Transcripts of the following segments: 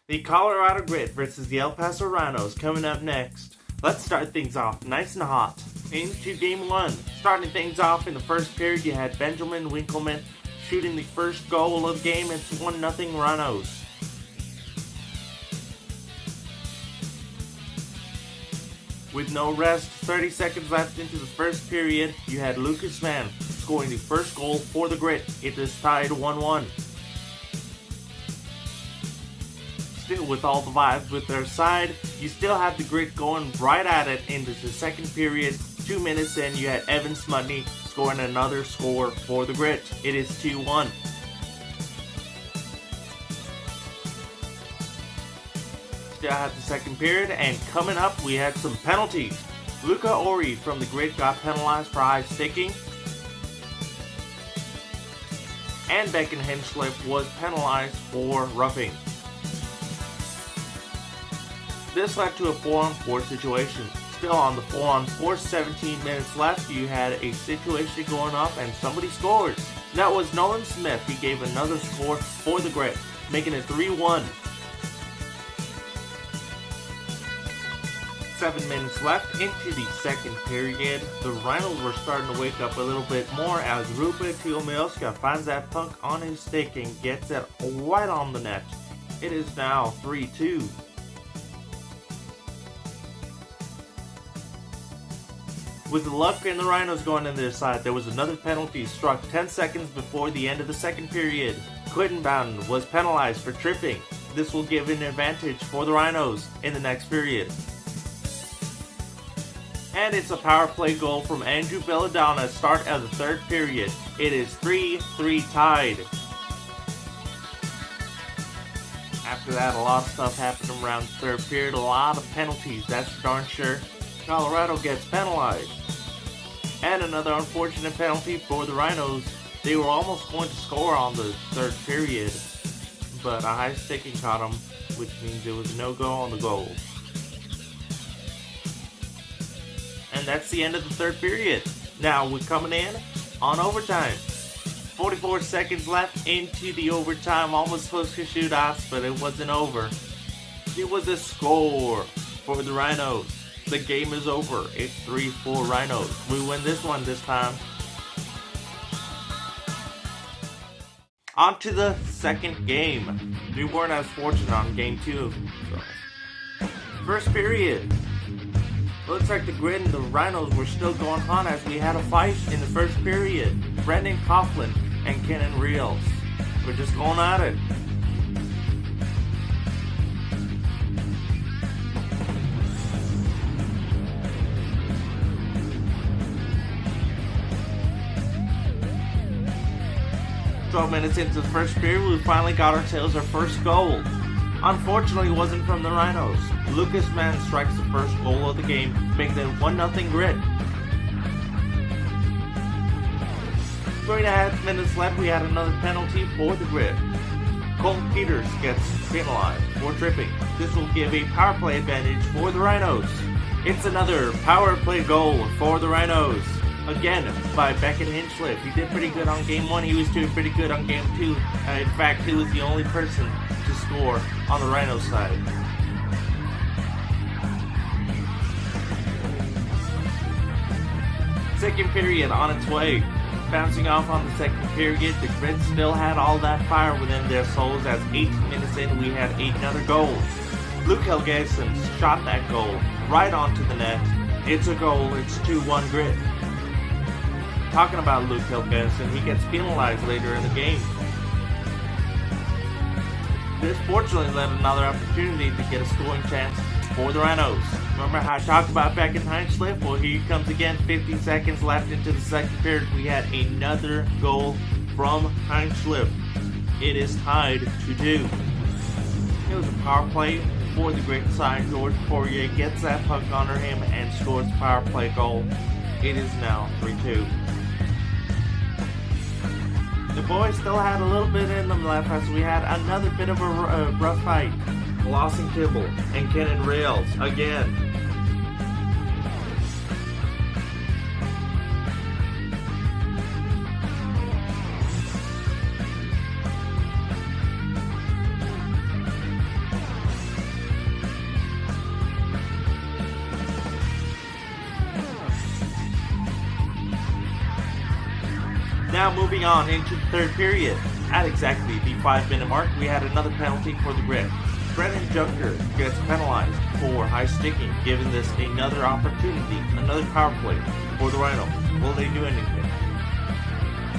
The Colorado Grit versus the El Paso Rhinos coming up next. Let's start things off nice and hot. Into game one. Starting things off in the first period, you had Benjamin Winkleman shooting the first goal of the game. It's 1-0 Rhinos. With no rest, 30 seconds left into the first period, you had Lucas Mann scoring the first goal for the Grit. It is tied 1-1. Still with all the vibes with their side, you still have the Grit going right at it into the second period. 2 minutes in, you had Evan Smutney scoring another score for the Grit. It is 2-1. Still had the second period, and coming up we had some penalties. Luca Ori from the Grit got penalized for high sticking, and Becken Henschliff was penalized for roughing. This led to a 4-on-4 situation. Still on the 4-on-4, 17 minutes left, you had a situation going up and somebody scores. That was Nolan Smith. He gave another score for the Grit, making it 3-1. 7 minutes left into the second period. The Rhinos were starting to wake up a little bit more as Ruben Tiomioska finds that puck on his stick and gets it right on the net. It is now 3-2. With the luck and the Rhinos going on their side, there was another penalty struck 10 seconds before the end of the second period. Quentin Bowden was penalized for tripping. This will give an advantage for the Rhinos in the next period. And it's a power play goal from Andrew Belladonna, start of the third period. It is 3-3 tied. After that, a lot of stuff happened around the third period. A lot of penalties, that's for darn sure. Colorado gets penalized. And another unfortunate penalty for the Rhinos. They were almost going to score on the third period, but a high sticking caught them, which means it was a no-go on the goal. And that's the end of the third period. Now we're coming in on overtime. 44 seconds left into the overtime, almost close to shootouts, but it wasn't over. It was a score for the Rhinos. The game is over. It's 3-4 Rhinos. We win this one this time. On to the second game. We weren't as fortunate on game 2. So. First period. Looks like the Grit and the Rhinos were still going on as we had a fight in the first period. Brendan Coughlin and Kenan Reels were just going at it. Minutes into the first period, we finally got ourselves our first goal. Unfortunately, it wasn't from the Rhinos. Lucas Mann strikes the first goal of the game, making it 1-0 Grit. 3.5 minutes left, we had another penalty for the Grit. Cole Peters gets penalized for tripping. This will give a power play advantage for the Rhinos. It's another power play goal for the Rhinos. Again, by Becken Henschliff. He did pretty good on game 1. He was doing pretty good on game 2. In fact, he was the only person to score on the Rhino side. Second period on its way. Bouncing off on the second period, the Grit still had all that fire within their souls as 18 minutes in we had another goal. Luke Helgeson shot that goal right onto the net. It's a goal. It's 2-1 Grit. Talking about Luke Helgeson, he gets penalized later in the game. This fortunately led another opportunity to get a scoring chance for the Rhinos. Remember how I talked about Becken Henschliff? Well, here he comes again. 50 seconds left into the second period. We had another goal from Henschliff. It is tied 2-2. It was a power play for the Grit side. George Poirier gets that puck under him and scores a power play goal. It is now 3-2. The boys still had a little bit in them left as we had another bit of a rough fight. Lawson Kibble and Kenan Reels again. Now moving on into the third period. At exactly the 5-minute mark, we had another penalty for the Grit. Brennan Junker gets penalized for high sticking, giving this another opportunity, another power play for the Rhinos. Will they do anything?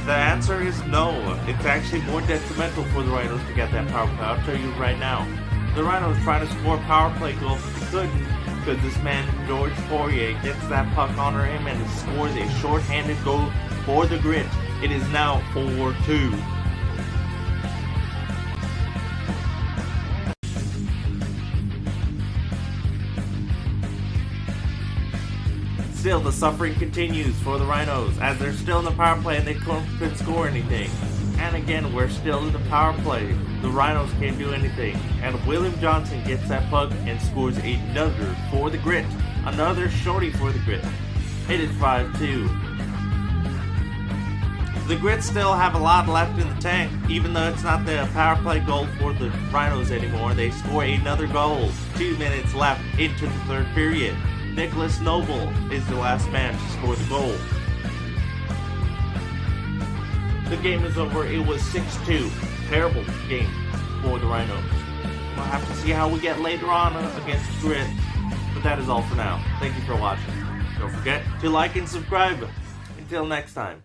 The answer is no. It's actually more detrimental for the Rhinos to get that power play. I'll tell you right now. The Rhinos trying to score a power play goal, but they couldn't because this man, George Poirier, gets that puck under him and scores a short-handed goal for the Grit. It is now 4-2. Still, the suffering continues for the Rhinos as they're still in the power play and they couldn't score anything. And again, we're still in the power play. The Rhinos can't do anything. And William Johnson gets that puck and scores another for the Grit. Another shorty for the Grit. It is 5-2. The Grit still have a lot left in the tank. Even though it's not the power play goal for the Rhinos anymore, they score another goal. 2 minutes left into the third period. Nicholas Noble is the last man to score the goal. The game is over. It was 6-2. Terrible game for the Rhinos. We'll have to see how we get later on against the Grit. But that is all for now. Thank you for watching. Don't forget to like and subscribe. Until next time.